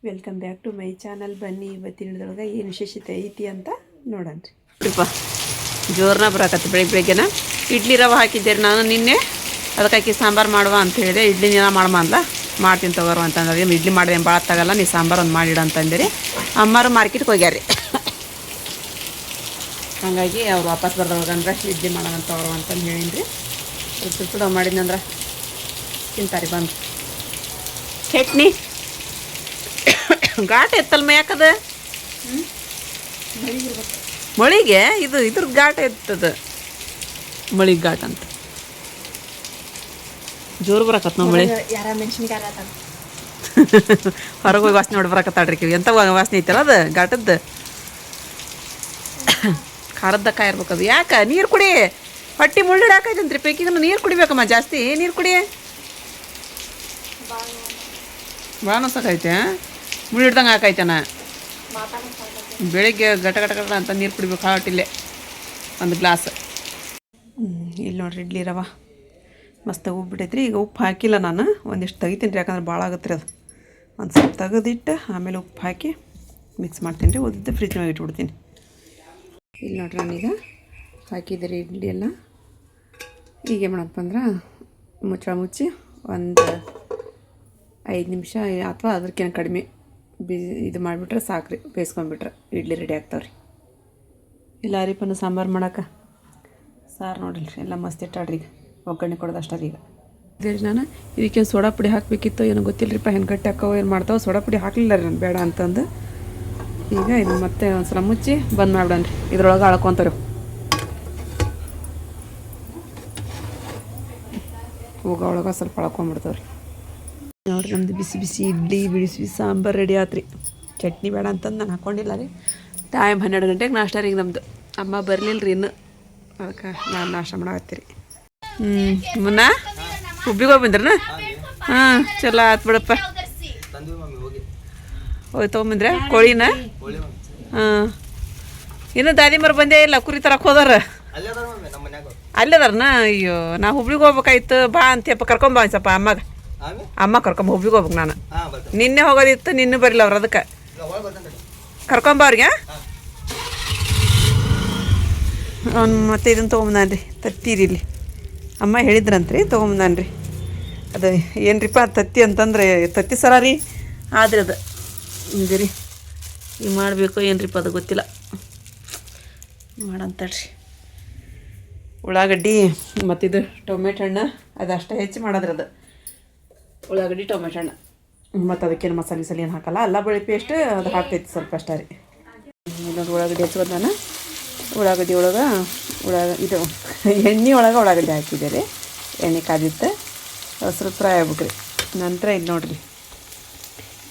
Welcome back to my channel. ಬನ್ನಿ ಇವತ್ತಿನದೊಳಗೆ ಏನು ವಿಶೇಷತೆ ಐತಿ ಅಂತ ನೋಡೋಣ ರೀ. ಜೋರ್ನ ಬರಾಕತ್ತೆ ಬೆಳಿಗ್ಗೆನ ಇಡ್ಲಿ ರವೆ ಹಾಕಿದ್ದೇರಿ ನಾನು ನಿನ್ನೆ. ಅದಕ್ಕೆ ಹಾಕಿ ಸಾಂಬಾರು ಮಾಡುವ ಅಂತ ಹೇಳಿದೆ. ಇಡ್ಲಿ ನೀನು ಮಾಡಮ್ಮ ಅಂದ, ಮಾಡ್ತೀನಿ ತಗೋರು ಅಂತಂದ್ರೆ ಇಡ್ಲಿ ಮಾಡಿದೆ ಭಾಳ ತಗಲ್ಲ, ನೀ ಸಾಂಬಾರು ಒಂದು ಮಾಡಿಡ ಅಂತಂದಿರಿ. ಅಮ್ಮಾರು ಮಾರ್ಕೆಟ್ಗೆ ಹೋಗ್ಯಾರಿ, ಹಾಗಾಗಿ ಅವ್ರು ವಾಪಸ್ ಬರ್ದೊಳಗಂದ್ರೆ ಇಡ್ಲಿ ಮಾಡೋಣ ತಗೋರು ಅಂತಂದು ಹೇಳಿನ್ರಿ. ಸುಡ ಮಾಡಿದ್ನಂದ್ರೆ ತಿಂತಾರೆ ಬಂದು. ಚಟ್ನಿ ಘಾಟ್ ಎತ್ತಲ್ಮ ಯಾಕದ ಮಳಿಗೆ ಇದ್ರ ಘಾಟ್ ಎತ್ತದ, ಮಳಿಗೆ ಘಾಟ್ ಅಂತ ಜೋರು ಬರಕತ್ ನಾವು ಮಳಿ. ಹೊರಗೆ ಹೋಗಿ ವಾಸನೆ ನೋಡಿ ಬರಕತ್ತಾಡ್ರಿ ಕಿವಿ ಎಂತ ವಾಸನೆ ಐತಲ್ಲ ಅದು ಘಾಟದ್ದು. ಖಾರದ ಕಾಯಿ ಇರ್ಬೇಕದು. ಯಾಕೆ ನೀರು ಕುಡಿ, ಹೊಟ್ಟಿ ಮುಳ್ಳಿಡ್ ಹಾಕೈತಂತ್ರಿ ಪೈಕಿಗೂ ನೀರು ಕುಡಿಬೇಕಮ್ಮ, ಜಾಸ್ತಿ ನೀರು ಕುಡಿ. ಭಾಳ ನಸಕೈತೆ, ಮುಳ್ಳಿಡ್ದಂಗೆ ಹಾಕೈತನ. ಬೆಳಿಗ್ಗೆ ಗಟ ಗಟ ಗಟ ಅಂತ ನೀರು ಕುಡಿಬೇಕು ಹಾಟಿಲ್ಲೇ ಒಂದು ಗ್ಲಾಸ್. ಇಲ್ಲಿ ನೋಡ್ರಿ ಇಡ್ಲಿ ರವೆ ಮಸ್ತ್ ಉಬ್ಬಿಟ್ಟೈತ್ರಿ. ಈಗ ಉಪ್ಪು ಹಾಕಿಲ್ಲ ನಾನು, ಒಂದಿಷ್ಟು ತೆಗಿತೀನಿ ರೀ, ಯಾಕಂದ್ರೆ ಭಾಳ ಆಗುತ್ತೆ ರೀ ಅದು. ಒಂದು ಸ್ವಲ್ಪ ತೆಗೆದಿಟ್ಟು ಆಮೇಲೆ ಉಪ್ಪು ಹಾಕಿ ಮಿಕ್ಸ್ ಮಾಡ್ತೀನಿ ರೀ, ಉದ್ದಿದ್ದು ಫ್ರಿಜ್ನಾಗ ಇಟ್ಬಿಡ್ತೀನಿ. ಇಲ್ಲಿ ನೋಡ್ರಿ ನಾನೀಗ ಹಾಕಿದ್ರಿ ಇಡ್ಲಿ ಎಲ್ಲ. ಈಗ ಏನು ಮಾಡಪ್ಪ ಅಂದ್ರೆ ಮುಚ್ಚಳ ಮುಚ್ಚಿ ಒಂದು 5 ನಿಮಿಷ ಅಥವಾ ಅದಕ್ಕಿಂತ ಕಡಿಮೆ ಇದು ಮಾಡಿಬಿಟ್ರೆ ಸಾಕ್ರಿ, ಬೇಯಿಸ್ಕೊಂಬಿಟ್ರೆ ಇಡ್ಲಿ ರೆಡಿ ಆಗ್ತಾವ್ರಿ. ಇಲ್ಲ ಅರಿಪನ್ನು ಸಾಂಬಾರು ಮಾಡೋಕೆ ಸಾರು ನೋಡಿರಿ ಎಲ್ಲ ಮಸ್ತ್ ಇಟ್ಟಾಡ್ರಿ. ಈಗ ಒಗ್ಗರಣೆ ಕೊಡೋದು ಅಷ್ಟೇ ಈಗ. ಇದೇ ನಾನು ಇದಕ್ಕೆ ಸೋಡಾ ಪುಡಿ ಹಾಕಬೇಕಿತ್ತು, ಏನೋ ಗೊತ್ತಿಲ್ಲರಿಪ್ಪ, ಹೆಂಗೆ ಗಟ್ಟಿ ಹಾಕೋ ಏನು ಮಾಡ್ತಾವೆ. ಸೋಡಾ ಪುಡಿ ಹಾಕಲಿಲ್ಲ ರೀ ನಾನು, ಬೇಡ ಅಂತಂದು. ಈಗ ಇದು ಮತ್ತೆ ಒಂದು ಸಲ ಮುಚ್ಚಿ ಬಂದ್ ಮಾಡ್ಬಿಡನ್ರಿ. ಇದ್ರೊಳಗೆ ಅಳ್ಕೊತಾರೆ ಹೋಗ ಒಳಗೆ ಸ್ವಲ್ಪ ಅಳ್ಕೊಂಬಿಡ್ತಾವ್ರಿ. ನೋಡ್ರಿ ನಮ್ದು ಬಿಸಿ ಬಿಸಿ ಇಡ್ಲಿ ಬಿಸಿ ಸಾಂಬಾರು ರೆಡಿ ಆತ್ರಿ. ಚಟ್ನಿ ಬೇಡ ಅಂತಂದು ನಾನು ಹಾಕ್ಕೊಂಡಿಲ್ಲ ರೀ. ಟೈಮ್ 12 ಗಂಟೆಗೆ ನಾಷ್ಟ ರೀ ನಮ್ಮದು. ಅಮ್ಮ ಬರಲಿಲ್ಲ ರೀ ಇನ್ನು, ಅದಕ್ಕೆ ನಾನು ನಾಷ್ಟ ಮಾಡತ್ತೀರಿ. ಮುನ್ನ ಹುಬ್ಬಿಗೆ ಹೋಗಿ ಬಂದ್ರನ? ಹಾಂ ಚಲೋ ಆತು ಬಿಡಪ್ಪ. ಹೋಗಿ ತೊಗೊಂಬಂದ್ರೆ ಕೋಳಿನ? ಹಾಂ ಇನ್ನೂ ದಾದಿಮರು ಬಂದೇ ಇಲ್ಲ, ಕುರಿ ತರಕ್ಕೆ ಹೋದಾರ. ಅಲ್ಲದಾರನ? ಅಯ್ಯೋ ನಾ ಹುಬ್ಳಿಗೆ ಹೋಗ್ಬೇಕಾಯ್ತು, ಬಾ ಅಂತಪ್ಪ ಕರ್ಕೊಂಬ ಸ್ವಲ್ಪ ಅಮ್ಮ ಕರ್ಕೊಂಬ. ಹುಬ್ಳಿಗೆ ಹೋಗ್ಬೇಕು ನಾನು. ನಿನ್ನೆ ಹೋಗೋದಿತ್ತು, ನಿನ್ನೆ ಬರಲಿಲ್ಲ ಅವ್ರು, ಅದಕ್ಕೆ ಕರ್ಕೊಂಬ ಅವ್ರಿಗೆ. ಅವ್ನು ಮತ್ತೆ ಇದನ್ನು ತೊಗೊಂಬಂದಾನ ರೀ, ತತ್ತೀರಿ ಇಲ್ಲಿ ಅಮ್ಮ ಹೇಳಿದ್ರಂತ್ರಿ, ತೊಗೊಂಬಂದಾನ ರೀ. ಅದು ಏನ್ರಿಪ್ಪ ತತ್ತಿ ಅಂತಂದರೆ ತತ್ತಿ ಸರ ರೀ, ಆದ್ರೆ ಅದು ಇದು ರೀ ಈಗ ಮಾಡಬೇಕು ಏನ್ರಿಪ್ಪ ಅದು ಗೊತ್ತಿಲ್ಲ, ಮಾಡಂತಳ್ರಿ. ಉಳ್ಳಾಗಡ್ಡಿ ಮತ್ತಿದು ಟೊಮೆಟೊ ಹಣ್ಣು ಅದು ಅಷ್ಟೇ ಹೆಚ್ಚು ಮಾಡೋದ್ರಿ. ಅದು ಉಳ್ಳಾಗಡ್ಡಿ ಟೊಮೆಟೊ ಹಣ್ಣು ಮತ್ತು ಅದಕ್ಕೇನು ಮಸಾಲೆ ಏನು ಹಾಕಲ್ಲ, ಅಲ್ಲ ಬೆಳ್ಳುಳ್ಳಿ ಪೇಸ್ಟ್ ಅದು ಹಾಕ್ತೈತಿ ಸ್ವಲ್ಪ ಅಷ್ಟೇ ರೀ. ಇನ್ನೊಂದು ಉಳ್ಳಾಗಡ್ಡಿ ಹಚ್ಕೋದು ನಾನು. ಉಳ್ಳಾಗಡ್ಡಿ ಒಳಗೆ ಇದು ಎಣ್ಣೆ ಒಳಗೆ ಉಳ್ಳಾಗಡ್ಡಿ ಹಾಕಿದ್ದೆ ರೀ. ಎಣ್ಣೆ ಕಾದಿತ್ತು, ಸ್ವಲ್ಪ ಫ್ರೈ ಆಗ್ಬೇಕ್ರಿ. ನಂತರ ಇದು ನೋಡಿರಿ,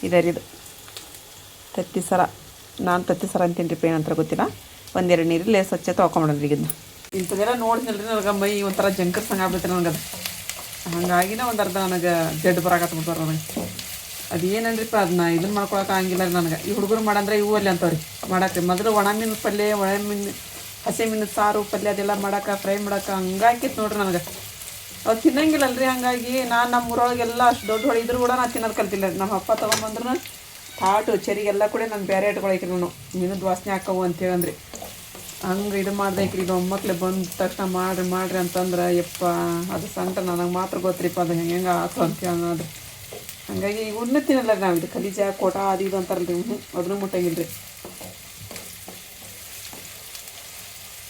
ಇದೆ ರೀ ಇದು ತತ್ತಿ ಸರ. ನಾನು ತತ್ತಿ ಸರ ಅಂತೀನಿ ರೀ, ಏನಂತ ಗೊತ್ತಿಲ್ಲ. 1-2 ನೀರಲ್ಲಿ ಸ್ವಚ್ಛ ತೊಳ್ಕೊಂಬಿಡೋದ್ರಿ. ಇದನ್ನು ಇಂಥದ್ದೆಲ್ಲ ನೋಡಿದ್ನಲ್ರಿ ನನಗೆ ಮೈ ಒಂಥರ ಜಂಕರ್ ಸಂಗ ಆಗ್ಬಿಡ್ತಾರೆ ನನಗೆ. ಅದು ಹಾಗಾಗಿನ ಒಂದು ಅರ್ಧ ನನಗೆ ಜಡ್ಡು ಬರಾಕತ್ಬಿಡ್ತಾರೆ ನನಗೆ. ಅದು ಏನಂದ್ರಿಪ್ಪ, ಅದನ್ನ ಇದನ್ನು ಮಾಡ್ಕೊಳಕ್ಕೆ ಆಗಂಗಿಲ್ಲ ರೀ ನನಗೆ. ಈ ಹುಡುಗರು ಮಾಡಂದ್ರೆ ಇವು ಅಲ್ಲಿ ಅಂತವ್ರಿ ಮಾಡಕ್ಕೆ. ಮೊದಲು ಒಣ ಮೀನು ಪಲ್ಯ, ಒಣ ಮೀನು ಹಸಿ ಮೀನು ಸಾರು ಪಲ್ಯ ಅದೆಲ್ಲ ಮಾಡೋಕೆ, ಫ್ರೈ ಮಾಡೋಕೆ ಹಂಗಾಕಿತ್ತು ನೋಡ್ರಿ ನನಗೆ. ಅವ್ರು ತಿನ್ನಂಗಿಲ್ಲಲ್ರಿ. ಹಾಗಾಗಿ ನಾನು ನಮ್ಮ ಊರೊಳಗೆಲ್ಲ ಅಷ್ಟು ದೊಡ್ಡ ಹೊಳೆ ಇದ್ರೂ ಕೂಡ ನಾನು ತಿನ್ನೋದು ಕಲ್ತಿಲ್ಲ. ನಮ್ಮ ಅಪ್ಪ ತೊಗೊಂಬಂದ್ರೂ ತಾಟು ಚೆರಿಗೆಲ್ಲ ಕೂಡ ನಾನು ಬೇರೆ ಇಟ್ಕೊಳಕ್ರಿ. ನಾನು ಮೀನದ ವಾಸನೆ ಹಾಕವು ಅಂತೇಳಂದ್ರಿ. ಹಂಗೆ ಇದು ಮಾಡ್ದೈಕ್ರಿ. ಇದು ಒಮ್ಮಕ್ಳೆ ಬಂದ ತಕ್ಷಣ ಮಾಡ್ರಿ ಅಂತಂದ್ರೆ ಯಪ್ಪ ಅದು ಸಂಟ ನನಗೆ ಮಾತ್ರ ಗೊತ್ತರಿಪ್ಪ ಅದು ಹೆಂಗೆ ಆತು ಅಂತ ಅನ್ನೋದು. ಹಾಗಾಗಿ ಈಗ ಉಣ್ಣೆ ತಿನ್ನಲ್ಲ ರೀ ನಾವು. ಇದು ಕಲೀಜ ಕೋಟ ಅದು ಇದು ಅಂತಾರಲ್ರಿ, ಅದನ್ನು ಮುಟ್ಟಂಗಿಲ್ಲ ರೀ.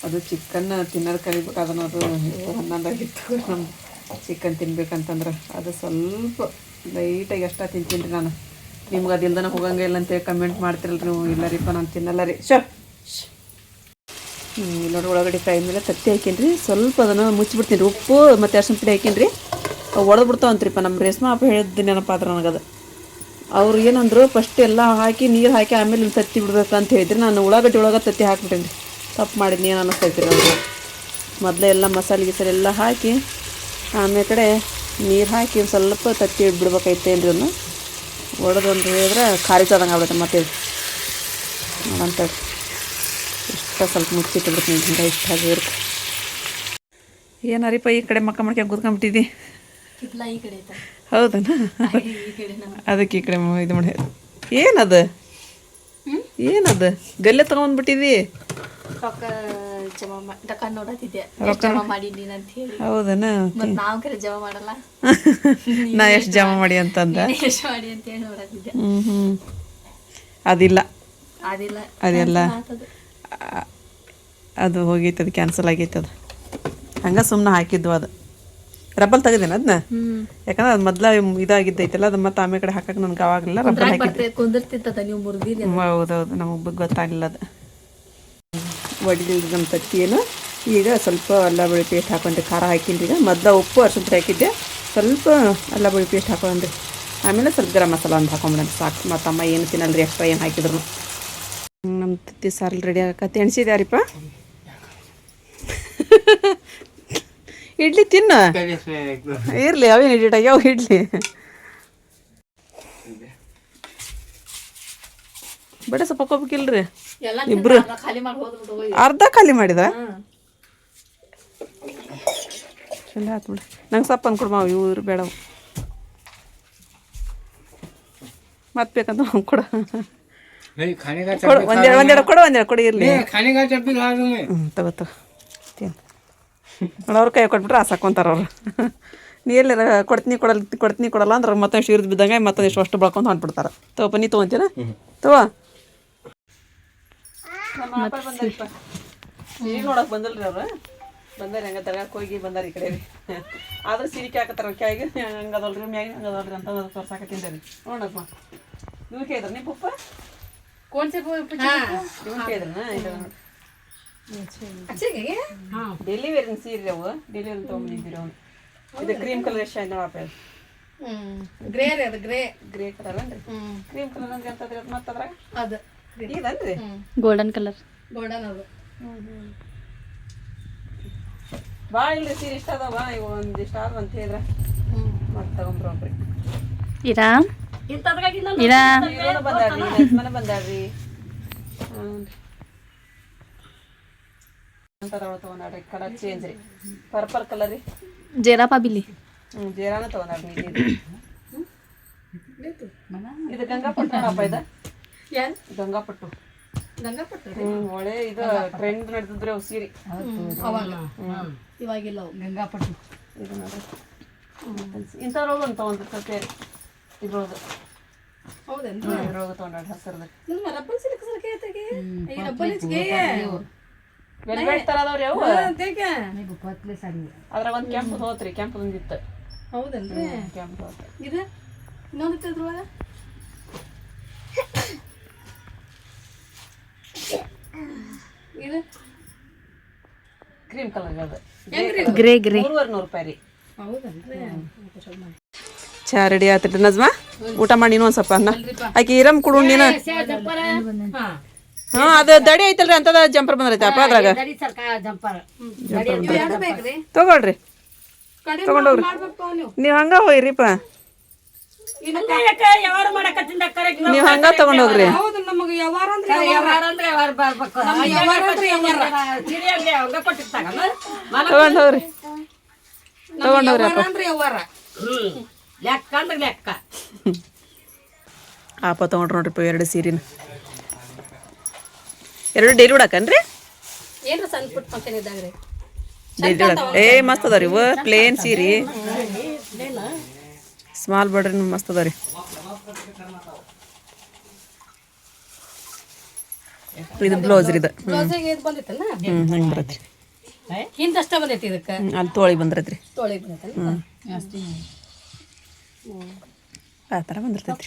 ಅದು ಚಿಕನ್ ತಿನ್ನೋದು ಕಲಿಬೇಕು. ಅದನ್ನು ಅದು ಹನ್ನೊಂದಾಗಿತ್ತು ನಮ್ಮ ಚಿಕನ್ ತಿನ್ಬೇಕಂತಂದ್ರೆ. ಅದು ಸ್ವಲ್ಪ ಲೈಟಾಗಿ ಅಷ್ಟ ತಿಂತೀನಿ ರೀ ನಾನು. ನಿಮ್ಗೆ ಅದು ಇಲ್ದನ ಹೋಗಂಗೆ ಇಲ್ಲ ಅಂತೇಳಿ ಕಮೆಂಟ್ ಮಾಡ್ತಿರಲ್ರಿ ನೀವು. ಇಲ್ಲ ರೀಪ್ಪ ನಾನು ತಿನ್ನಲ್ಲ ರೀ. ನೋಡಿ ಉಳ್ಳಾಗಡ್ಡಿ ಫ್ರೈ ಮೇಲೆ ತತ್ತಿ ಹಾಕೀನಿ ರೀ. ಸ್ವಲ್ಪ ಅದನ್ನು ಮುಚ್ಚಿಬಿಡ್ತೀನಿ ರೀ. ಉಪ್ಪು ಮತ್ತು ಅರ್ಶಿನ ಪುಡಿ ಹಾಕೀನಿ ರೀ. ಒಡೆದು ಬಿಡ್ತಾವಂತ್ರಿಪ್ಪ. ನಮ್ಮ ರೇಷ್ಮಾ ಅಪ್ಪ ಹೇಳಿದ್ದೀನೇನಪ್ಪ ಆದ್ರೆ ನನಗದು. ಅವ್ರು ಏನಂದ್ರು ಫಸ್ಟ್ ಎಲ್ಲ ಹಾಕಿ ನೀರು ಹಾಕಿ ಆಮೇಲೆ ತತ್ತಿ ಬಿಡ್ಬೇಕಂತ ಹೇಳಿದ್ರಿ. ನಾನು ಉಳ್ಳಾಗಡ್ಡಿ ಒಳಗೆ ತತ್ತಿ ಹಾಕ್ಬಿಟ್ಟೇನಿ ರೀ. ತಪ್ಪು ಮಾಡಿದ್ನಿ ಏನು ಅನ್ನಿಸ್ತೈತಿ ರೀ ಅವ್ರಿಗೆ. ಮೊದಲೇ ಎಲ್ಲ ಮಸಾಲೆ ಗಿಸಾಲೆ ಎಲ್ಲ ಹಾಕಿ ಆಮೇಲೆ ಕಡೆ ನೀರು ಹಾಕಿ ಸ್ವಲ್ಪ ತತ್ತಿ ಬಿಡ್ಬೇಕಾಯ್ತೇನು ರೀ. ಅದನ್ನು ಒಡೆದು ಅಂತ ಹೇಳಿದ್ರೆ ಖಾರಿಸೋದಂಗೆ ಆಗ್ಬಿಡುತ್ತೆ ಮತ್ತೆ ಅಂತೇಳಿ ಇಷ್ಟ ಸ್ವಲ್ಪ ಮುಚ್ಚಿಟ್ಬಿಡ್ತೀನಿ. ಹಿಂಗೆ ಇಷ್ಟ ಆಗಿರುತ್ತೆ. ಏನಾರಿಪ್ಪ ಈ ಕಡೆ ಮಕ್ಕ ಮಾಡ್ಕೊಂಡು ಕೂತ್ಕೊಂಡ್ಬಿಟ್ಟಿದ್ದಿ? ಹೌದಾ? ಅದಕ್ಕೆ ಈ ಕಡೆ ಇದು ಮಾಡಿ ಏನದು ಏನದು ಗಲ್ಲೆ ತಗೊಂಡ್ಬಿಟ್ಟಿದಿ? ರೊಕ್ಕ ಜಮಾ ನೋಡತ್ತಿದ್ದೆ ಜಮಾ ಮಾಡಿದ್ದೀನಿ ಅಂತ ಹೇಳಿ. ಹೌದನ? ಮತ್ ನಾವ್ ಕರೆ ಜಮಾ ಮಾಡಲ್ಲ. ನಾ ಎಷ್ಟು ಜಮಾ ಮಾಡಿ ಅಂತಂದ? ಎಷ್ಟು ಮಾಡಿ ಅಂತ ಹೇಳಿ ನೋಡತ್ತಿದ್ದೆ. ಅದಿಲ್ಲ ಅದಿಲ್ಲ ಅದೆಲ್ಲ ಅದು ಹೋಗೈತೆ, ಅದು ಕ್ಯಾನ್ಸಲ್ ಆಗೈತೆ. ಅದು ಹಂಗೆ ಸುಮ್ಮನೆ ಹಾಕಿದ್ವು. ಅದು ರಬ್ಬಲ್ ತೆಗೆದೇನ ಅದನ್ನ? ಯಾಕಂದ್ರೆ ಅದು ಮೊದ್ಲ ಇದಾಗಿದ್ದೈತಲ್ಲ, ಅದು ಮತ್ತೆ ಆಮೇಲೆ ಕಡೆ ಹಾಕಕ್ಕೆ ನನಗೆ ಅವಾಗಲಿಲ್ಲ. ರಬ್ಬಲ್ ಹಾಕಿದ್ದೆ ಕುಂದಿರ್ತಿತ್ತ ನೀವು ಮುರಿದಿರಿ. ಹೌದೌದು, ನಮಗೆ ಗೊತ್ತಾಗಲಿಲ್ಲ ಅದು. ಒಡಿಲಿಲ್ಲ ನಮ್ಮ ತತ್ತಿಯೇನು. ಈಗ ಸ್ವಲ್ಪ ಅಲ್ಲ ಬೆಳ್ಳಿ ಪೇಸ್ಟ್ ಹಾಕೊಂಡೆ, ಖಾರ ಹಾಕಿಲ್ಲ. ಈಗ ಮೊದಲ ಉಪ್ಪು ಅರ್ಶಿನ ಪುಡಿ ಹಾಕಿದ್ದೆ, ಸ್ವಲ್ಪ ಅಲ್ಲ ಬೆಳ್ಳಿ ಪೇಸ್ಟ್ ಹಾಕೊಂಡೆ, ಆಮೇಲೆ ಸ್ವಲ್ಪ ಗರಂ ಮಸಾಲ ಅಂತ ಹಾಕೊಂಬಿಡೋಣ ಸಾಕು. ಮತ್ತಮ್ಮ ಏನು ತಿನ್ನಲ್ರಿ ಎಕ್ಸ್ಟ್ರಾ ಏನು ಹಾಕಿದ್ರು. ನಮ್ಮ ತತ್ತಿ ಸಾರಲ್ಲಿ ರೆಡಿ ಆಗಕ್ಕೆ ಎಣ್ಸಿದ್ಯಾರಿಪ್ಪ? ಇಡ್ಲಿ ತಿನ್ನ ಇರಲಿ, ಅವೇನು ಎಡಿಟ್ ಆಗ್ಯಾವ ಇಡ್ಲಿ. ಬೇಡ ಸ್ವಲ್ಪ ಹಾಕೋಬೇಕಿಲ್ರಿ ಇಬ್ರು? ಅರ್ಧ ಖಾಲಿ ಮಾಡಿದ ಚಲೋ ಆಯ್ತು ಬಿಡಿ. ನಂಗೆ ಸೊಪ್ಪು ಅಂದ್ಕೊಡು ಮಾವು, ಇವ್ರು ಬೇಡವು ಮತ್ತೆ ಬೇಕಂತ ಕೊಡ. ಒಂದೆರಡು ಕೊಡು ಇರಲಿ. ತಗೋ ತಿನ್ ಅವ್ರ ಕೈ ಕೊಟ್ಬಿಟ್ರೆ ಸಾಕೊಂತಾರ ಅವ್ರು. ನೀ ಎಲ್ಲಿ ಕೊಡ್ತೀನಿ ಕೊಡಲ್ಲ ಅಂದ್ರೆ ಮತ್ತೆ ಇರ್ದು ಬಿದ್ದಂಗೆ ಮತ್ತೊಂದಿಷ್ಟು ಅಷ್ಟು ಬೆಳ್ಕೊಂಡು ಹೊಂಟ್ಬಿಡ್ತಾರೆ. ತಗೋಪ್ಪ, ನೀ ತೊಗೊಂತೀನ? ತಗೋ. ಸೀರೆ ನೋಡಕ್ಕೆ ಬಂದಲ್ರಿ ಅವ್ರು, ಬಂದಾರ ಹೆಂಗೆ ದರ್ಗಾಕ್ಕೆ ಹೋಗಿ ಬಂದಾರ ಈ ಕಡೆ ರೀ. ಆದ್ರೆ ಸೀರೆ ಹಾಕತ್ತಾರ ಕ್ಯಾಗಿ ಹಂಗೆ ಅದಲ್ರಿ, ಮ್ಯಾಗಿ ಹಂಗೆ ಅದಲ್ರಿ ಅಂತ ತೋರ್ಸಾಕತ್ತೀನಿ ರೀ. ನೋಡಪ್ಪ ನೀವು ಕೇಳಿದ್ರ ನಿಮ್ಮ ಪಪ್ಪ ನೀವು ಕೇಳಿದ್ರನ? ಡೆಲ್ಲಿ ವೇರಿನ ಸೀರೆ ಅವು, ಡೆಲ್ಲಿ ವೇರ್ ತೊಗೊಂಡಿದ್ದೀರಿ ಅವನು. ಇದು ಕ್ರೀಮ್ ಕಲರ್ ಎಷ್ಟು ಆಯ್ತು ನೋಡಪ್ಪ. ಗ್ರೇ ಕಲರ್ ಅನ್ರಿ? ಕ್ರೀಮ್ ಕಲರ್ ಅಂದ್ರೆ ಅಂತಂದ್ರೆ ಅದು ಮತ್ತೆ ಅದ್ರಾಗ ಅದು ಇದನ್ರಿ ಗೋಲ್ಡನ್ ಕಲರ್. ಅದು ಭಾಳ ಇಲ್ರಿ ಸೀರೆ ಇಷ್ಟ ಅದಾವ. ಇವ ಒಂದಿಷ್ಟು ಆದ ಅಂತ ಹೇಳಿದ್ರೆ ಮತ್ತೆ ತಗೊಂಬ್ರೊಬ್ರಿ. ಇರಾ ಬಂದಾಡ್ರಿ, ಮನೆ ಬಂದಾಡ್ರಿ. ತಗೊಂಡ್ರಿ ಕಲರ್ ಚೇಂಜ್ ರೀ, ಪರ್ಪಲ್ ಕಲರ್ ರೀ, ಜೇರಾಪ ಬಿಲಿ. ಜೀರಾನ ತಗೊಂಡ್ರಿ. ಇದು ಗಂಗಾಪಟ್ಟು ನೋಡಪ್ಪ. ಇದು ಗಂಗಾಪಟ್ಟು ಒಳ್ಳೆ ಇದು ಟ್ರೆಂಡ್ ನಡೆದಿದ್ರೆ ಅವು ಸೀರೆ. ಇವಾಗಿಲ್ಲ ಗಂಗಾಪಟ್ಟು. ಇದು ನೋಡ್ರಿ ಇಂಥವ್ರೊಳಗೆ ಅಂತ ಒಂದು ಸ್ವಲ್ಪ ಇದ್ರೊಳಗೆ. ಹೌದೇನು? ಇದ್ರೊಳಗೆ ತೊಗೊಂಡ್ರಿ ಹಸಿರದಾಗ ವೆಲ್ವೆಟ್ ಥರ ಅದಾವ್ರಿ ಅವು. ಅದ್ರಾಗ ಒಂದು ಕೆಂಪು ಹೋತ್ರಿ, ಕೆಂಪು ಒಂದಿತ್ತು. ಹೌದಲ್ರಿ? ಕೆಂಪು ಹೋತ. ಇದು ಇನ್ನೊಂದಿತ್ತು ಅದ್ರೊಳಗೆ. ಇದು ಕ್ರೀಮ್ ಕಲರ್ ಅದು, ಗ್ರೇ 300 ರೂಪಾಯಿ ರೀ. ಹೌದಲ್ರಿ? ಚಾ ರೆಡಿ ಆಯ್ತು ನಜ್ಮಾ, ಊಟ ಮಾಡಿ ನೀನು ಒಂದು ಸ್ವಲ್ಪ ಅನ್ನ ಆಕಿ ಇರಮ್ ಕೊಡು ನೀನು. ಹಾಂ ಅದು ದಡಿ ಐತಲ್ರಿ, ಅಂತದ ಜಂಪರ್ ಬಂದೈತೆ ಅಪ್ಪ ಅದ್ರಾಗ. ತಗೊಳ್ರಿ, ತಗೊಂಡೋಗ್ರಿ. ನೀವು ಹಂಗ ಹೋಯ್ರಿಪ್ಪ, ನೀವು ಹಂಗ ತಗೊಂಡೋಗ್ರಿ. ತಗೊಂಡೋಗ್ರಿ ತಗೊಂಡೋಗ್ರಿ ಅಪ್ಪ ತಗೊಂಡ್ರಿ ನೋಡ್ರಿಪ್ಪ 2 ಸೀರೆನ. 2 ಡೈಲಿ ಉಡಾಕನ್ರಿ? ಡೈಲಿ ಉಡಾಕ ಮಸ್ತ್ ಅದಾವ್ರಿ ಇವು. ಪ್ಲೇನ್ ಸೀರೆ ಸ್ಮಾಲ್ ಬಾರ್ಡ್ರ್ ಮಸ್ತ್ ಅದಾವ್ರಿ. ಇದು ಬ್ಲೌಸ್ ರೀ. ಇದು ಹಂಗೆ ಬರತ್ರಿ, ಅಲ್ಲಿ ತೋಳಿ ಬಂದ್ರೈತ್ರಿ. ಆ ಥರ ಬಂದಿರ್ತೈತ್ರಿ.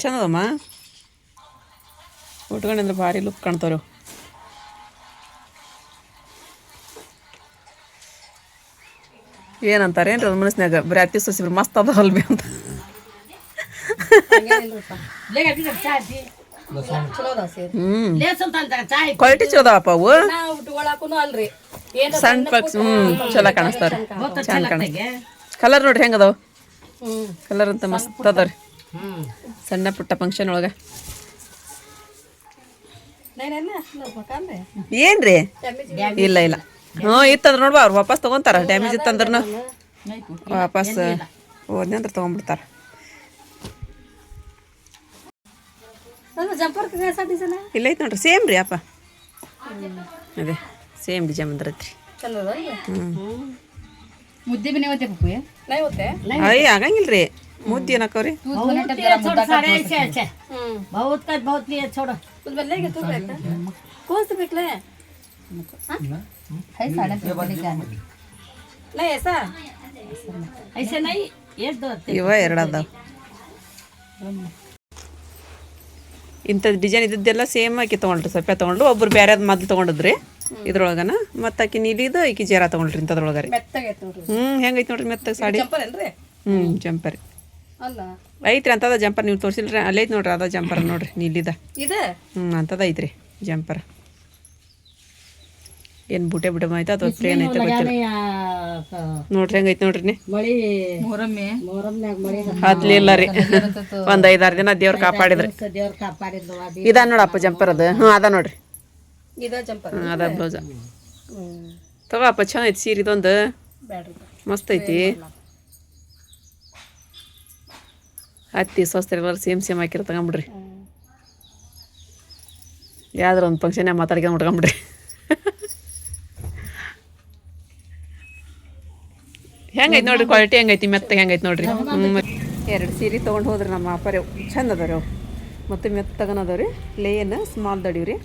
ಚಂದದಮ್ಮ, ಉಟ್ಕೊಂಡ್ರೆ ಭಾರಿ ಲುಕ್ ಕಾಣ್ತಾವ್ರಿ. ಏನಂತಾರೆ ಏನ್ರಿ ಅದು ಮನಸ್ಸಿನಾಗ, ಬರೀ ಅತ್ತಿ ಸೊಸಿ ಮಸ್ತ್ ಅದಾವಲ್ಬಿ ಅಂತ. ಕ್ವಾಲಿಟಿ ಚಲೋ ಅದಾವಪ್ಪ ಅವು. ಸಣ್ಣ ಪಕ್ಸ್ ಚಲೋ ಕಾಣಿಸ್ತಾವ್ರಿ, ಚಂದ ಕಾಣಿಸ್ತಾವ. ಕಲರ್ ನೋಡ್ರಿ ಹೆಂಗ ಅದಾವ, ಕಲರ್ ಅಂತ ಮಸ್ತ್ ಅದಾವ್ರಿ. ಸಣ್ಣ ಪುಟ್ಟ ಫಂಕ್ಷನ್ ಒಳಗ ಏನ್ರಿ? ಇಲ್ಲ ಇಲ್ಲ, ಹ್ಞೂ ಇತ್ತಂದ್ರೆ ನೋಡ್ಬಾ ಅವ್ರು ವಾಪಸ್ ತೊಗೊತಾರ. ಡ್ಯಾಮೇಜ್ ಇತ್ತಂದ್ರೂ ವಾಪಸ್ ಹೋದ್ನಿ ಅಂದ್ರೆ ತೊಗೊಂಡ್ಬಿಡ್ತಾರ. ಜಂಪರ್ ಡಿಸೈನ್ ಇಲ್ಲ ಐತೆ ನೋಡ್ರಿ ಸೇಮ್ ರೀ ಅಪ್ಪ ಅದೇ ಸೇಮ್ ಡಿಜೈನ್ ಬಂದಿರತ್ರಿ ಮುದ್ದೆ ಬಿ ನೀವತ್ತೆ ಪಪ್ಪು ನೈವತ್ತೆ ಅಯ್ಯ ಆಗಂಗಿಲ್ಲ ರೀ ಮುದ್ದೆ ಏನಕ್ಕವ್ರಿ बहुत का बहुत नहीं है छोड़ो कुछ बदलेगा तू रहता कौन से निकले है साढ़े पे क्या नहीं ऐसा ऐसे नहीं ये दो ಇವ ಎರಡು ಅದಾವ ಇಂಥದ್ದು ಡಿಸೈನ್ ಇದ್ದದ್ದೆಲ್ಲ ಸೇಮ್ ಆಕಿ ತೊಗೊಂಡ್ರಿ ಸ್ವಲ್ಪ ತೊಗೊಂಡು ಒಬ್ರು ಬೇರೆ ಮೊದ್ಲು ತೊಗೊಂಡಿದ್ರಿ ಇದ್ರೊಳಗನ ಮತ್ತು ಆಕಿ ನೀಲಿದು ಈಕಿ ಜೀರ ತೊಗೊಂಡ್ರಿ ಇಂಥದ್ರೊಳಗಾರಿ ಹೆಂಗೈತೆ ನೋಡ್ರಿ ಮೆತ್ತಗೆ ಸಾಡಿ ಜಂಪರ್ ಅಲ್ಲ ಐತ್ರಿ ಅಂತದ ಜಂಪರ್ ನೀವು ತೋರಿಸಿಲ್ರಿ ಅಲ್ಲೇ ಐತೆ ನೋಡ್ರಿ ಅದ ಜಂಪರ್ ನೋಡ್ರಿ ನೀಲಿದ ಇದೆ ಅಂತದ ಐತ್ರಿ ಜಂಪರ್ ಏನು ಬುಟೆ ಬುಟೆ ಐತೆ ಅಥವಾ ಪ್ಲೇನ್ ಐತೆ ಗೊತ್ತಿಲ್ಲ ನೋಡ್ರಿ ಹೆಂಗೈತೆ ನೋಡ್ರಿ ಹತ್ಲಿಲ್ಲ ರೀ ಒಂದು 5-6 ದಿನ ದೇವ್ರು ಕಾಪಾಡಿದ್ರಿ ಇದ ನೋಡಪ್ಪ ಜಂಪರ್ ಅದು ಅದ ನೋಡ್ರಿ ಅದ ಬ್ಲೌಸ ತಗೋಪ್ಪ ಚಂದ ಐತಿ ಸೀರೆ ಇದೊಂದು ಮಸ್ತ್ ಐತಿ ಹತ್ತಿ ಸ್ವಸ್ಥ ಸೇಮ್ ಹಾಕಿರ ತಗೊಂಬಿಡ್ರಿ ಯಾವ್ದಾರ ಒಂದು ಫಂಕ್ಷನ್ ಮಾತಾಡ್ಕೊಂಡು ಉಟ್ಕೊಂಬಿಡ್ರಿ ಹೆಂಗೈತೆ ನೋಡ್ರಿ ಕ್ವಾಲಿಟಿ ಹೆಂಗೈತಿ ಮೆತ್ತಗೆ ಹೆಂಗೈತಿ ನೋಡ್ರಿ 2 ಸೀರೆ ತೊಗೊಂಡು ಹೋದ್ರಿ ನಮ್ಮ ಅಪ್ಪರೇ ಚಂದ ಅದಾವ್ರಿ ಅವು ಮತ್ತು ಮೆತ್ತಗನ ಅದಾವ್ರಿ ಪ್ಲೇನ್ ಸ್ಮಾಲ್ ದಡಿವ್ರಿ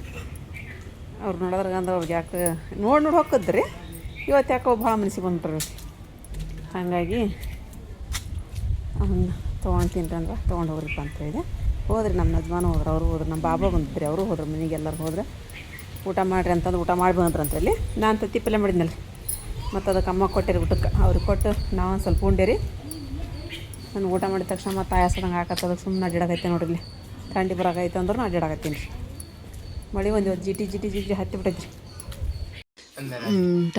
ಅವ್ರು ನೋಡೋದ್ರಾಗ ಅಂದ್ರೆ ಅವ್ರಿಗೆ ಯಾಕೆ ನೋಡಿ ಹೋಗದ್ರಿ ಇವತ್ತು ಯಾಕೋ ಭಾಳ ಮನಸ್ಸಿಗೆ ಬಂದ್ಬಿಟ್ರಿ ಹಾಗಾಗಿ ಅವನ್ನ ತೊಗೊಳ್ತೀನಿ ಅಂದ್ರೆ ತೊಗೊಂಡು ಹೋಗ್ರಿಪ್ಪ ಅಂತ ಹೇಳಿದೆ ಹೋದ್ರಿ ನಮ್ಮ ಯಜಮಾನ ಹೋದ್ರೆ ಅವರು ಹೋದ್ರೆ ನಮ್ಮ ಬಾಬಾ ಬಂದಿದ್ರಿ ಅವರು ಹೋದ್ರೆ ಮನೆಗೆ ಎಲ್ಲರೂ ಹೋದ್ರೆ ಊಟ ಮಾಡಿರಿ ಅಂತಂದು ಊಟ ಮಾಡಿ ಬಂದ್ರಿ ಅಂತೇಳಿ ನಾನು ತತ್ತಿ ಪಲ್ಯ ಮಾಡಿದ್ನಲ್ಲ ಮತ್ತು ಅದಕ್ಕೆ ಅಮ್ಮ ಕೊಟ್ಟಿರಿ ಊಟಕ್ಕೆ ಅವ್ರಿಗೆ ಕೊಟ್ಟು ನಾವು ಒಂದು ಸ್ವಲ್ಪ ಉಂಡೇರಿ ನಾನು ಊಟ ಮಾಡಿದ ತಕ್ಷಣ ಮತ್ತು ಆಯಾಸದಂಗೆ ಹಾಕತ್ತೆ ಅದಕ್ಕೆ ಸುಮ್ಮನೆ ಅಡ್ಡಾಡಕೈತೆ ನೋಡ್ರಿ ಇಲ್ಲಿ ಥಂಡಿ ಬರೋಕೈತೆ ಅಂದ್ರೆ ನಾನು ಅಡ್ಡಾಡಕತ್ತೀನಿ ರೀ ಮಳೆ ಒಂದು ಜಿಟಿ ಜಿಟಿ ಜಿಟಿ ಹತ್ತಿ ಬಿಟ್ಟೈತ್ರಿ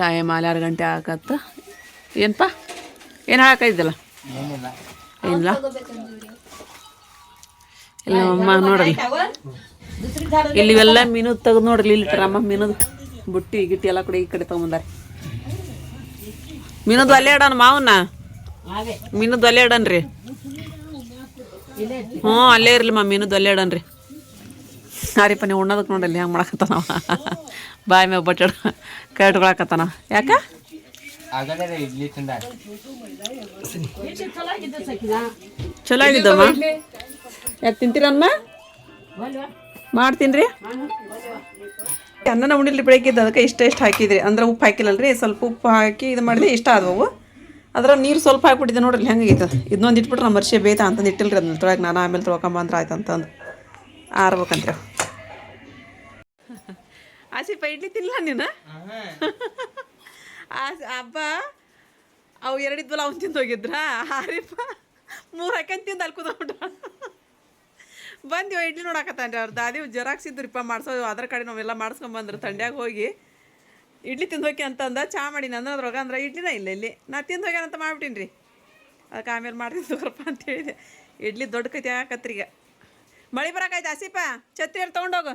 ಟೈಮ್ 6 ಗಂಟೆ ಆಗತ್ತೆ ಏನಪ್ಪ ಏನು ಹಾಕೈತಿಲ್ಲ ಏನಿಲ್ಲ ಇಲ್ಲ ಅಮ್ಮ ನೋಡ್ರಿ ಇಲ್ಲಿ ಇವೆಲ್ಲ ಮೀನು ತೆಗೆದು ನೋಡ್ರಿ ಇಲ್ಲಿ ಅಮ್ಮ ಮೀನದು ಬುಟ್ಟಿ ಗಿಟ್ಟಿ ಎಲ್ಲ ಕೂಡ ಈ ಕಡೆ ತೊಗೊಂಬಂದಾರೆ ಮೀನದು ಅಲ್ಲೇ ಇಡೋಣ ಮಾವನ್ನ ಮೀನದು ಅಲ್ಲೇ ಇಡನ್ರಿ ಹ್ಞೂ ಅಲ್ಲೇ ಇರಲಿ ಮೀನದು ಅಲ್ಲೇ ಇಡನ್ರಿ ಹಾರಿಪ್ಪ ನೀವು ಉಣ್ಣೋದಕ್ಕೆ ನೋಡಲ್ಲಿ ಹೆಂಗೆ ಮಾಡಕತ್ತಾನ ಬಾಯಿ ಮ್ಯಾಗ ಬಟ್ಟೆ ಕೈ ಇಟ್ಕೊಳಕತ್ತಾನ ಯಾಕ ಚಲೋ ಆಗಿದ್ದಮ್ಮ ಯಾಕೆ ತಿಂತೀರಮ್ಮ ಮಾಡ್ತೀನಿ ರೀ ಅನ್ನನ ಉಣಿಲಿ ಬೆಳಗ್ಗಿದ್ದು ಅದಕ್ಕೆ ಇಷ್ಟ ಹಾಕಿದ್ರಿ ಅಂದ್ರೆ ಉಪ್ಪು ಹಾಕಿಲ್ಲಲ್ರಿ ಸ್ವಲ್ಪ ಉಪ್ಪು ಹಾಕಿ ಇದು ಮಾಡಿದೆ ಇಷ್ಟ ಆದವು ಅದ್ರ ನೀರು ಸ್ವಲ್ಪ ಹಾಕ್ಬಿಟ್ಟಿದ್ದೆ ನೋಡ್ರಿ ಹೆಂಗೈತೆ ಇದನ್ನೊಂದು ಇಟ್ಬಿಟ್ರೆ ನಮ್ಮ ಮರ್ಷಿ ಬೇಯ್ತಾ ಅಂತಂದು ಇಟ್ಟಿಲ್ರಿ ಅದನ್ನ ತೊಳಗೆ ನಾನು ಆಮೇಲೆ ತೊಳ್ಕೊಂಬಂದ್ರೆ ಆಯ್ತು ಅಂತಂದು ಆರ್ಬೇಕಂತ್ರಿ ಆಸಿಪ ಇಡ್ಲಿ ತಿನ್ನಲ್ಲ ನೀನು ಹಬ್ಬ ಅವು 2 ಇದ್ವಲ್ಲ ಅವ್ನು ತಿಂದು ಹೋಗಿದ್ರ ಹಾರಿಪ್ಪ 3 ಹಾಕ್ಯಂತ ತಿಂದು ಅಲ್ಲಿ ಕೂತ್ಬಿಟ್ಟ ಬಂದಿವ ಇಡ್ಲಿ ನೋಡಕತ್ತಾನ್ರಿ ಅವ್ರು ದಾದಿ ಜೆರಾಕ್ಸಿದ್ರಿಪ್ಪ ಮಾಡ್ಸೋದು ಅದ್ರ ಕಡೆ ನಾವೆಲ್ಲ ಮಾಡಿಸ್ಕೊಂಬಂದ್ರು ತಂಡ್ಯಾಗ ಹೋಗಿ ಇಡ್ಲಿ ತಿಂದು ಹೋಗಿ ಅಂತಂದ ಚಾ ಮಾಡೀನಿ ಅಂದ್ರೆ ಅದ್ರೊಳಗೆ ಅಂದ್ರೆ ಇಡ್ಲಿನ ಇಲ್ಲ ಇಲ್ಲಿ ನಾ ತಿಂದು ಹೋಗ್ಯಾನಂತ ಮಾಡ್ಬಿಟ್ಟೀನಿ ರೀ ಅದಕ್ಕೆ ಆಮೇಲೆ ಮಾಡ್ತೀನಿ ತಗೋರಪ್ಪ ಅಂತ ಹೇಳಿದೆ ಇಡ್ಲಿ ದೊಡ್ಡ ಕೈತಿ ಹಾಕತ್ರೀಗ ಮಳೆ ಬರೋಕೈತೆ ಆಸಿಪ ಛತ್ರಿಯಲ್ಲಿ ತೊಗೊಂಡೋಗು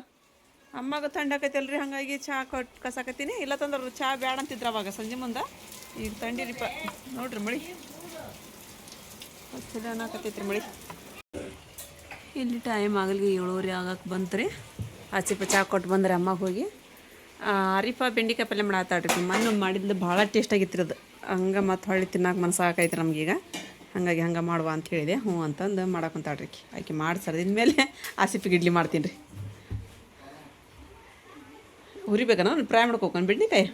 ಅಮ್ಮಗೆ ಥಂಡಾಕೈತಲ್ರಿ ಹಾಗಾಗಿ ಚಹಾ ಕೊಟ್ಟು ಕಸಾಕತ್ತೀನಿ ಇಲ್ಲ ತಂದ್ರೆ ಚಹಾ ಬೇಡ ಅಂತಿದ್ರು ಅವಾಗ ಸಂಜೆ ಮುಂದೆ ಈಗ ತಂಡಿರಿಪ್ಪ ನೋಡ್ರಿ ಮಳೆ ಚಲೋ ಅನ್ನಕತ್ತೈತ್ರಿ ಮಳೆ ಇಲ್ಲಿ ಟೈಮ್ ಆಗಲಿಗೆ 7:30 ಆಗಕ್ಕೆ ಬಂತು ರೀ ಆಸಿಪ ಚಹಾ ಕೊಟ್ಟು ಬಂದ್ರೆ ಅಮ್ಮಗೆ ಹೋಗಿ ಅರಿಫಾ ಬೆಂಡಿಕಾಯಿ ಪಲ್ಯ ಮಾಡತ್ತಾಡ್ರಿ ಮೊನ್ನೆ ಮಾಡಿದ್ದು ಭಾಳ ಟೇಸ್ಟಾಗಿತ್ತು ಅದು ಹಂಗೆ ಮತ್ತು ಹೊಳ್ಳಿ ತಿನ್ನಕ್ಕೆ ಮನಸ್ಸು ಆಕೈತೆ ನಮಗೀಗ ಹಾಗಾಗಿ ಹಂಗೆ ಮಾಡುವ ಅಂತ ಹೇಳಿದೆ ಹ್ಞೂ ಅಂತಂದು ಮಾಡಕ್ಕಂತಾಡ್ರಿ ಆಕೆ ಮಾಡಿ ಸರ್ದಿದ ಮೇಲೆ ಆಸಿಪಿಗೆ ಇಡ್ಲಿ ಮಾಡ್ತೀನಿ ರೀ ಹುರಿಬೇಕನ ಫ್ರೈ ಮಾಡ್ಕೋಕೊಂಡು ಬೆಂಡೆಕಾಯಿ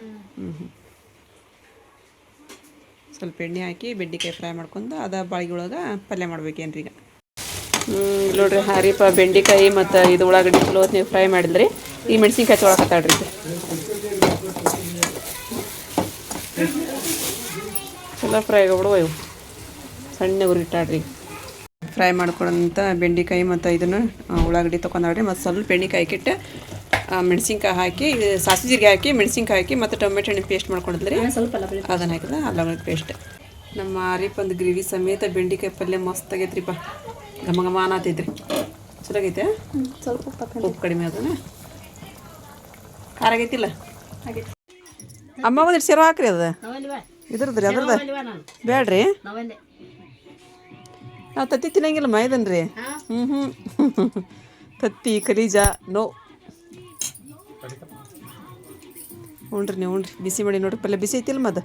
ಸ್ವಲ್ಪ ಎಣ್ಣೆ ಹಾಕಿ ಬೆಂಡೆಕಾಯಿ ಫ್ರೈ ಮಾಡ್ಕೊಂಡು ಅದ ಬಾಳಿಗೆ ಒಳಗೆ ಪಲ್ಯ ಮಾಡ್ಬೇಕೇನ್ರಿ ಈಗ ನೋಡ್ರಿ ಹಾರಿಪ ಬೆಂಡೆಕಾಯಿ ಮತ್ತು ಇದು ಉಳ್ಳಾಗಡ್ಡಿ ಚಲೋ ನೀವು ಫ್ರೈ ಮಾಡಿದ್ರಿ ಈ ಮೆಣಸಿನ್ಕಾಯಿ ತೊಗೊಳಕತ್ತಾಡ್ರಿ ಚಲೋ ಫ್ರೈ ಆಗ್ಬಿಡುವ ಇವು ಸಣ್ಣ ಉರಿಟಾಡ್ರಿ ಫ್ರೈ ಮಾಡ್ಕೊಳಂತ ಬೆಂಡೆಕಾಯಿ ಮತ್ತು ಇದನ್ನು ಉಳ್ಳಾಗಡ್ಡಿ ತೊಗೊಂಡಾಡ್ರಿ ಮತ್ತು ಸ್ವಲ್ಪ ಬೆಂಡೆಕಾಯಿ ಹಾಕಿಟ್ಟು ಮೆಣಸಿನ್ಕಾಯಿ ಹಾಕಿ ಸಾಸಿವೆ ಜೀರಿಗೆ ಹಾಕಿ ಮೆಣಸಿನ್ಕಾಯಿ ಹಾಕಿ ಮತ್ತು ಟೊಮೆಟೊ ಹಣ್ಣು ಪೇಸ್ಟ್ ಮಾಡ್ಕೊಂಡಿದ್ರಿ ಅದನ್ನು ಹಾಕಿದ್ರೆ ಅಲ್ಲ ಪೇಸ್ಟ್ ನಮ್ಮ ಆರಿಪಂದು ಗ್ರೇವಿ ಸಮೇತ ಬೆಂಡೆಕಾಯಿ ಪಲ್ಯ ಮಸ್ತ್ ಆಗೈತ್ರಿಪ್ಪ ಘಮ ಘಮ ಅನ್ನತೈತ್ರಿ ಚಲೋ ಆಗೈತೆ ಸ್ವಲ್ಪ ಉಪ್ಪು ಕಡಿಮೆ ಅದನ್ನ ಖಾರ ಆಗೈತಿಲ್ಲ ಅಮ್ಮ ಒಂದಿಟ್ಟು ಸೇರು ಹಾಕ್ರಿ ಅದು ಇದ್ರದ್ರಿ ಅದ್ರದ ಬೇಡ್ರಿ ನಾವು ತತ್ತಿ ತಿನ್ನಂಗಿಲ್ಲ ಮೈದನ್ರಿ ತತ್ತಿ ಕರೀಜ ನೋ ಹ್ಞೂ ನೀವು ಬಿಸಿ ಮಾಡಿ ನೋಡ್ರಿ ಪಲ್ಯ ಬಿಸಿ ಐತಿಲ್ಲ ಮದ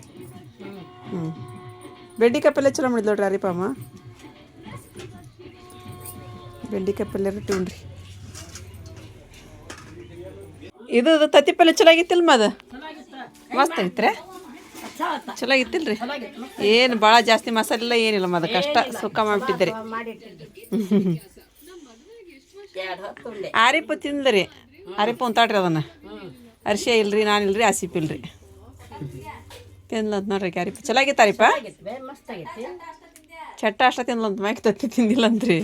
ಹ್ಞೂ ಬೆಂಡಿಕಾಯಿ ಪಲ್ಯ ಚಲೋ ಮಾಡಿದ್ ನೋಡ್ರಿ ಅರಿಪಮ್ಮ ಬೆಂಡಿಕಾಯಿ ಪಲ್ಯ ರೊಟ್ಟಿ ಉಣ್ರಿ ಇದು ತತ್ತಿ ಪಲ್ಯ ಚಲೋ ಆಗಿತ್ತಿಲ್ಲ ಮದ ಮಸ್ತ್ ಆಗಿತ್ರೆ ಚಲೋ ಆಗಿತ್ತಿಲ್ರಿ ಏನು ಭಾಳ ಜಾಸ್ತಿ ಮಸಾಲೆ ಇಲ್ಲ ಏನಿಲ್ಲ ಮದ ಕಷ್ಟ ಸುಕ್ಕ ಮಾಡಿಬಿಟ್ಟಿದ್ದೀರಿ ಆರಿಪ ತಿಂದ್ರಿ ಆರಿಪ ಉಂತಾಡ್ರಿ ಅದನ್ನು ಅರಿಶಿ ಇಲ್ರಿ ನಾನಿಲ್ರಿ ಆಸಿಪ್ ಇಲ್ರಿ ತಿನ್ಲಂತ ನೋಡ್ರಿ ಆರಿಪ ಚಲೋ ಆಗೈತೆ ಆರಿಪ ಚಟ್ಟ ಅಷ್ಟ ತಿನ್ಲಂತ ಮ್ಯಾಕೆ ತತ್ತಿ ತಿಂದಿಲ್ಲಂತ್ರಿ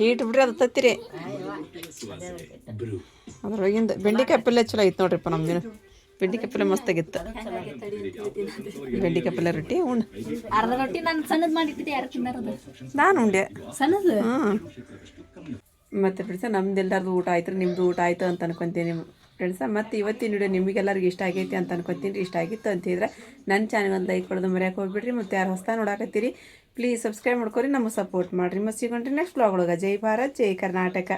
ಈಟ್ ಬಿಡ್ರಿ ಅದು ತತ್ತಿರಿ ಅದ್ರೊಳಗಿಂದ ಬೆಂಡಿಕಾಯಿ ಪಲ್ಯ ಚಲೋ ಐತೆ ನೋಡ್ರಿಪ್ಪ ನಮ್ದಿನ ಬೆಂಡಿಕಾಯಿ ಪಲ್ಯ ಮಸ್ತ್ ಆಗಿತ್ತು ಬೆಂಡಿಕಾಯಿ ಪಲ್ಯ ರೊಟ್ಟಿ ಉಣ್ಣು ಅರ್ಧ ರೊಟ್ಟಿ ನಾನು ಸಣ್ಣದು ಮಾಡಿಟ್ಟಿದ್ದೆ ಯಾರು ತಿನ್ನಾರದು ನಾನು ಉಂಡೆ ಸಣ್ಣದು ಮತ್ತು ಫ್ರೆಂಡ್ಸ ನಮ್ದು ಎಲ್ಲರದು ಊಟ ಆಯ್ತು ರೀ ನಿಮ್ಮದು ಊಟ ಆಯಿತು ಅಂತ ಅನ್ಕೊತೀನಿ ಫ್ರೆಂಡ್ಸ ಮತ್ತು ಇವತ್ತಿನ ವಿಡಿಯೋ ನಿಮಗೆಲ್ಲರಿಗೂ ಇಷ್ಟ ಆಗೈತಿ ಅಂತ ಅನ್ಕೊತೀನಿ ರೀ ಇಷ್ಟ ಆಗಿತ್ತು ಅಂತಿದ್ರೆ ನನ್ನ ಚಾನಲ್ ಒಂದು ಲೈಕ್ ಕೊಡೋದು ಮರ್ಯಾಕೆ ಹೋಗ್ಬಿಡ್ರಿ ಮತ್ತು ಯಾರು ಹೊಸ ನೋಡಾಕತ್ತೀರಿ ಪ್ಲೀಸ್ ಸಬ್ಸ್ಕ್ರೈಬ್ ಮಾಡ್ಕೊರಿ ನಮಗೆ ಸಪೋರ್ಟ್ ಮಾಡಿರಿ ಮತ್ತು ಸಿಗೋಣ್ರಿ ನೆಕ್ಸ್ಟ್ ವ್ಲಾಗ್ ಒಳಗೆ ಜೈ ಭಾರತ್ ಜೈ ಕರ್ನಾಟಕ